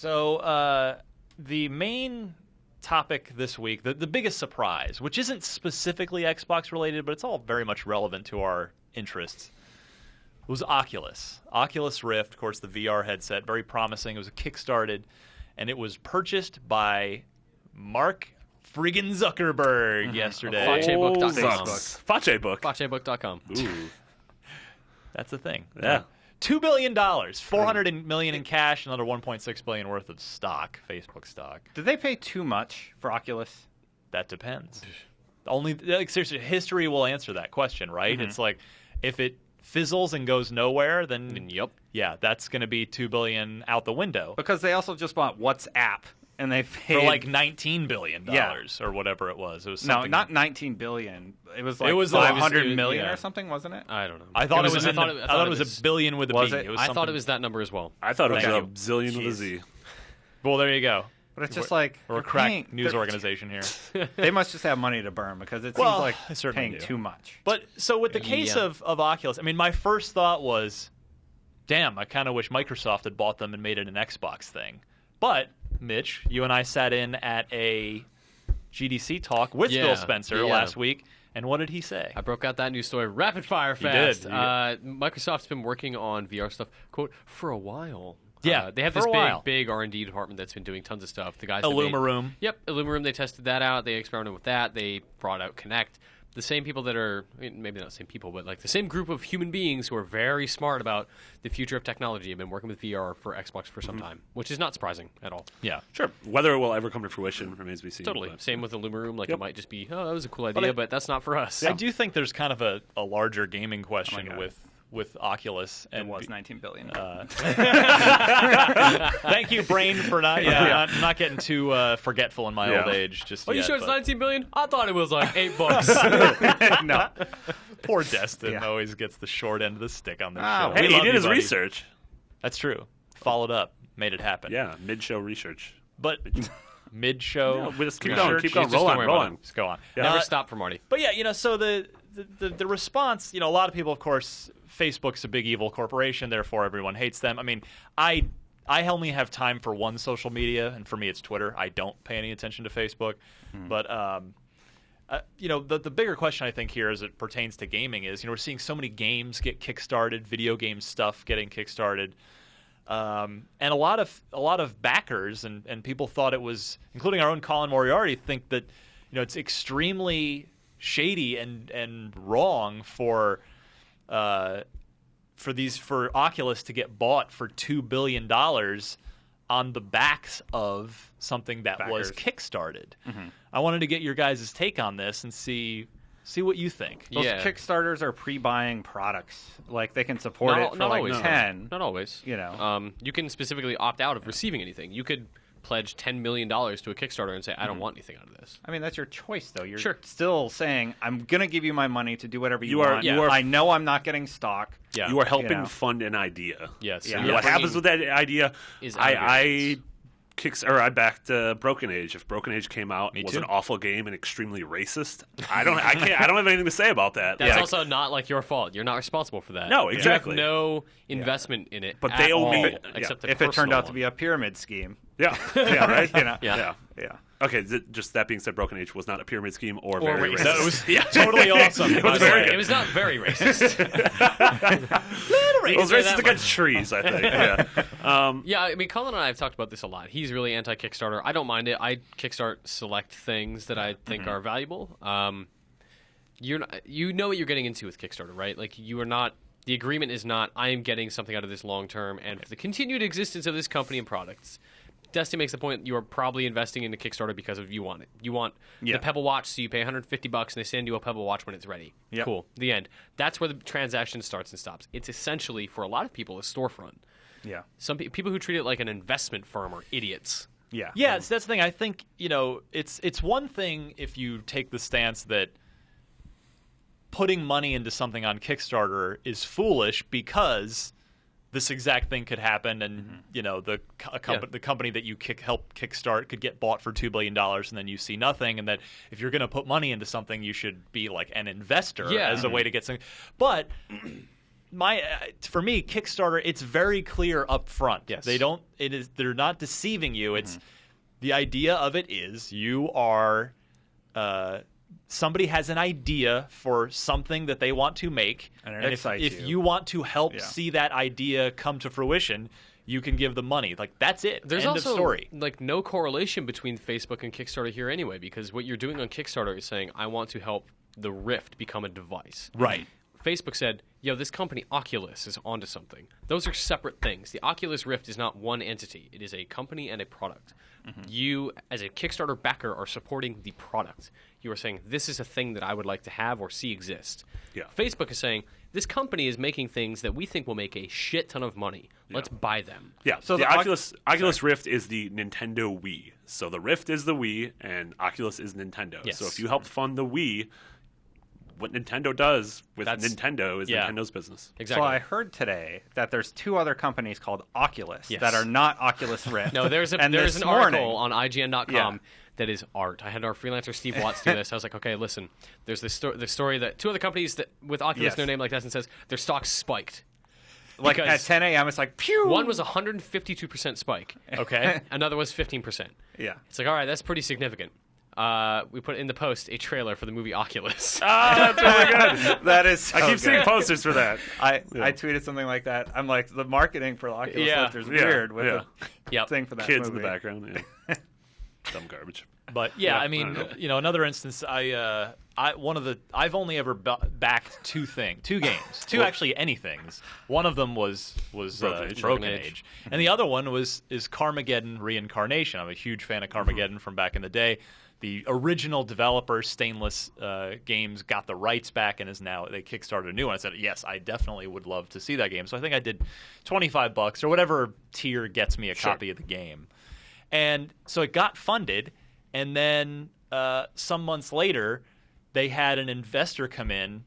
So the main topic this week, the biggest surprise, which isn't specifically Xbox related, but it's all very much relevant to our interests, was Oculus. Oculus Rift, of course, the VR headset, very promising. It was Kickstarted, and it was purchased by Mark friggin' Zuckerberg yesterday. Facebook.com. Facebook.com. Ooh. That's the thing. Yeah. $2 billion, $400 million in cash, another $1.6 billion worth of stock, Facebook stock. Did they pay too much for Oculus? That depends. Only, like, seriously, history will answer that question, right? It's like, if it fizzles and goes nowhere, then yeah, that's going to be $2 billion out the window. Because they also just bought WhatsApp, and they paid for like $19 billion or whatever it was. It was no, something... not $19 billion. It was like it was $500 million or something, wasn't it? I don't know. I thought it was a billion with a B. Was it? I thought it was that number as well. I thought it was a zillion with a Z. Well, there you go. But it's just like we're a crack news organization here. They must just have money to burn because it seems like paying too much. But so with the case of Oculus, I mean, my first thought was, damn, I kind of wish Microsoft had bought them and made it an Xbox thing. But Mitch, you and I sat in at a GDC talk with Phil Spencer last week, and what did he say? I broke out that news story rapid fire fast. Microsoft's been working on VR stuff, quote, for a while. Yeah, they have this big R&D department that's been doing tons of stuff. The guys Illumaroom. Yep, Illumaroom. They tested that out. They experimented with that. They brought out Kinect. The same people that are, maybe not the same people, but like the same group of human beings who are very smart about the future of technology have been working with VR for Xbox for some time, which is not surprising at all. Yeah. Sure. Whether it will ever come to fruition remains to be seen. Totally. But. Same with Illumaroom. Like, it might just be, oh, that was a cool idea, but that's not for us. I do think there's kind of a larger gaming question with Oculus. And it was $19 billion. Thank you, Brain, for not getting too forgetful in my old age. Just you sure it's $19 billion? I thought it was like $8. No. Poor Destin always gets the short end of the stick on this show. Hey, he did his research. That's true. Followed up, made it happen. Yeah, mid-show research. But mid-show, keep going, roll on. Just go on. Never stop for Marty. But yeah, so the response, a lot of people, of course, Facebook's a big evil corporation, therefore everyone hates them. I mean, I only have time for one social media, and for me it's Twitter. I don't pay any attention to Facebook. But, the bigger question I think here as it pertains to gaming is, we're seeing so many games get kickstarted, video game stuff getting kickstarted. And a lot of backers and people thought it was, including our own Colin Moriarty, think that, it's extremely shady and wrong for Oculus to get bought for $2 billion on the backs of something that was kickstarted. I wanted to get your guys' take on this and see what you think. Those Kickstarters are pre-buying products. Like, they can support it for like always, 10. Not always. You can specifically opt out of receiving anything. You could pledge $10 million to a Kickstarter and say, I don't want anything out of this. I mean, that's your choice, though. You're still saying, I'm going to give you my money to do whatever you want. You are, I know I'm not getting stock. Yeah. You are helping fund an idea. Yes. Yeah. What happens with that idea is I backed Broken Age. If Broken Age came out and was an awful game and extremely racist, I don't have anything to say about that. That's also not like your fault. You're not responsible for that. No, exactly. You have no investment in it. But they owe me except if it turned out to be a pyramid scheme. Yeah. Yeah, right? Yeah. Okay, just that being said, Broken Age was not a pyramid scheme or very racist. That was totally awesome. It was very good. It was not very racist. It was racist against trees, I think. Yeah, I mean, Colin and I have talked about this a lot. He's really anti-Kickstarter. I don't mind it. I kickstart select things that I think are valuable. You know what you're getting into with Kickstarter, right? Like, you are not. The agreement is not, I am getting something out of this long term, and for the continued existence of this company and products. Dusty makes the point you are probably investing into Kickstarter because of you want it. You want the Pebble Watch, so you pay $150 and they send you a Pebble Watch when it's ready. Yep. Cool. The end. That's where the transaction starts and stops. It's essentially, for a lot of people, a storefront. Yeah. Some people who treat it like an investment firm are idiots. Yeah. Yeah, so that's the thing. I think, it's one thing if you take the stance that putting money into something on Kickstarter is foolish because this exact thing could happen, and the company that you help kickstart could get bought for $2 billion, and then you see nothing. And that if you're going to put money into something, you should be like an investor as a way to get something. But for me, Kickstarter, it's very clear up front. Yes. They're not deceiving you. It's the idea of it is you are somebody has an idea for something that they want to make, and if you want to help see that idea come to fruition, you can give them money. Like, that's it. There's End also of story. like no correlation between Facebook and Kickstarter here anyway, because what you're doing on Kickstarter is saying, I want to help the Rift become a device. Right. Facebook said, yo, this company Oculus is onto something. Those are separate things. The Oculus Rift is not one entity. It is a company and a product. You, as a Kickstarter backer, are supporting the product. You are saying, this is a thing that I would like to have or see exist. Yeah. Facebook is saying, this company is making things that we think will make a shit ton of money. Let's buy them. Yeah, so the Oculus Rift is the Nintendo Wii. So the Rift is the Wii, and Oculus is Nintendo. Yes. So if you helped fund the Wii, what Nintendo does with Nintendo is Nintendo's business. Exactly. So I heard today that there's 2 other companies called Oculus that are not Oculus Rift. No, there's an article on IGN.com that is art. I had our freelancer Steve Watts do this. I was like, okay, listen, there's this story that 2 other companies that with Oculus in their name like that and says their stock spiked. Like at 10 a.m., it's like, pew! One was 152% spike. Okay. Another was 15%. Yeah. It's like, all right, that's pretty significant. We put in the post a trailer for the movie Oculus. That's really good. That is so I keep seeing posters for that. I tweeted something like that. I'm like, the marketing for the Oculus Rift is weird with the thing for that kids movie. in the background. Yeah. Dumb garbage. But I mean, another instance. I've only ever backed 2 games, 2 actually anythings. One of them was Broken Age, and the other one is Carmageddon Reincarnation. I'm a huge fan of Carmageddon from back in the day. The original developer, Stainless Games, got the rights back and they kickstarted a new one. I said, yes, I definitely would love to see that game. So I think I did $25 or whatever tier gets me a copy of the game. And so it got funded, and then some months later, they had an investor come in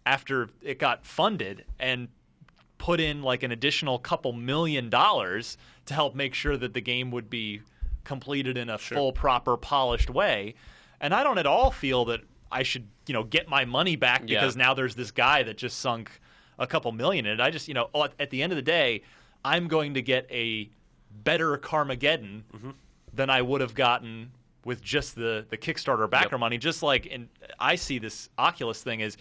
after it got funded and put in like an additional couple $1 million to help make sure that the game would be completed in a full, proper, polished way. And I don't at all feel that I should, get my money back because now there's this guy that just sunk a couple million in it. I just, at the end of the day, I'm going to get a better Carmageddon than I would have gotten with just the Kickstarter backer money. Just like, and I see this Oculus thing as,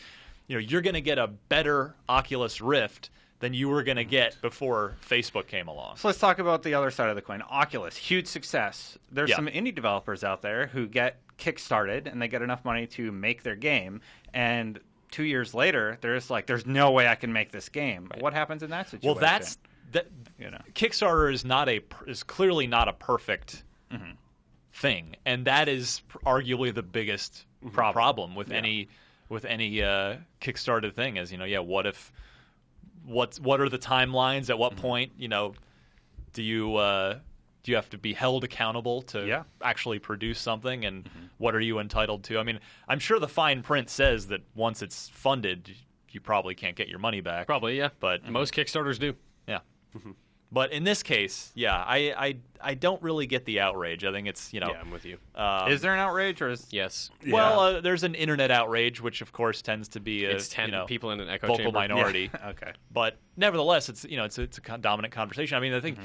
you're going to get a better Oculus Rift than you were going to get before Facebook came along. So let's talk about the other side of the coin. Oculus, huge success. There's some indie developers out there who get kickstarted and they get enough money to make their game, and 2 years later, there's no way I can make this game. Right. What happens in that situation? Well, Kickstarter is clearly not a perfect thing, and that is arguably the biggest problem with any Kickstarter thing. Is what are the timelines? At what point do you have to be held accountable to actually produce something, and what are you entitled to? I mean, I'm sure the fine print says that once it's funded, you probably can't get your money back. Probably, yeah. But most Kickstarters do. Yeah. But in this case, I don't really get the outrage. I think it's, Yeah, I'm with you. Is there an outrage, or is... Yes. Well, there's an internet outrage, which of course tends to be it's 10 people in an echo vocal chamber. minority. Yeah. Okay. But nevertheless, it's a dominant conversation. I mean, I think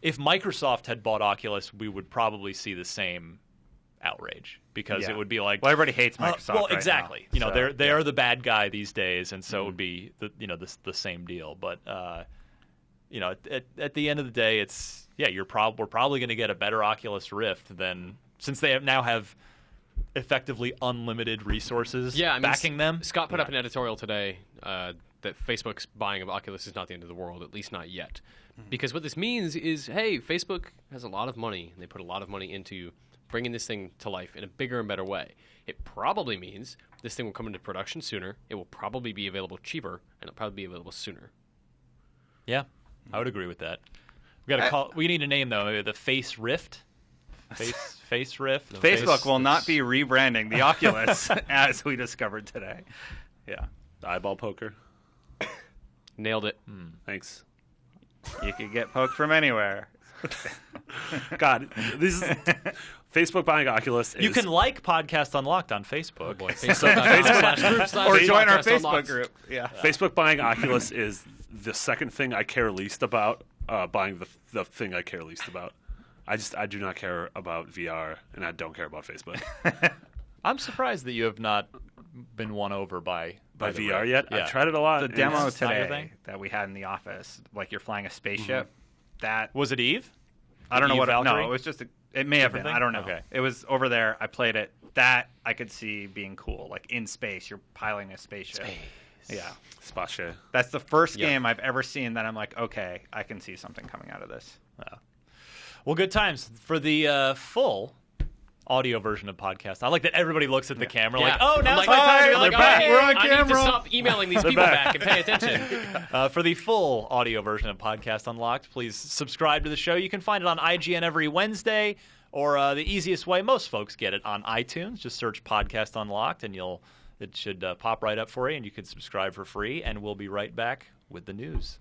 if Microsoft had bought Oculus, we would probably see the same outrage, because it would be like, well, everybody hates Microsoft. Well, right exactly. now. They are the bad guy these days, and so it would be the same deal. But at the end of the day, it's we're probably going to get a better Oculus Rift than, since they now have effectively unlimited resources backing them. Scott put up an editorial today that Facebook's buying of Oculus is not the end of the world, at least not yet. Because what this means is, hey, Facebook has a lot of money, and they put a lot of money into bringing this thing to life in a bigger and better way. It probably means this thing will come into production sooner, it will probably be available cheaper, and it'll probably be available sooner. Yeah, I would agree with that. We need a name, though. Maybe the Face Rift? Face Rift? No, Facebook will not be rebranding the Oculus, as we discovered today. Yeah. Eyeball poker. Nailed it. Thanks. You could get poked from anywhere. God, this is Facebook buying Oculus. You can like Podcast Unlocked on Facebook. Oh boy. Facebook.com/groups/ or join our Podcast Facebook Unlocked. group. Yeah. Facebook buying Oculus is the second thing I care least about. Buying the thing I care least about. I do not care about VR, and I don't care about Facebook. I'm surprised that you have not been won over by By the VR Rift. yet? Yeah. I've tried it a lot. The and demo it's not your today thing? that we had in the office, like you're flying a spaceship. That Was it Eve? I don't know Eve what. Valkyrie? No, it was just. It may have Different been. thing? I don't know. Okay. It was over there. I played it. That I could see being cool, like in space. You're piloting a spaceship. Yeah, Space. that's the first Yeah. game I've ever seen that I'm like, okay, I can see something coming out of this. Well, good times for the full audio version of podcast. I like that everybody looks at the camera like, oh, now I'm it's my time to I'm be like, like, all right, "Hey, we're on I need to camera." stop emailing these people back. back and pay attention. For the full audio version of Podcast Unlocked, please subscribe to the show. You can find it on IGN every Wednesday, or the easiest way, most folks get it on iTunes. Just search Podcast Unlocked, and it should pop right up for you, and you can subscribe for free, and we'll be right back with the news.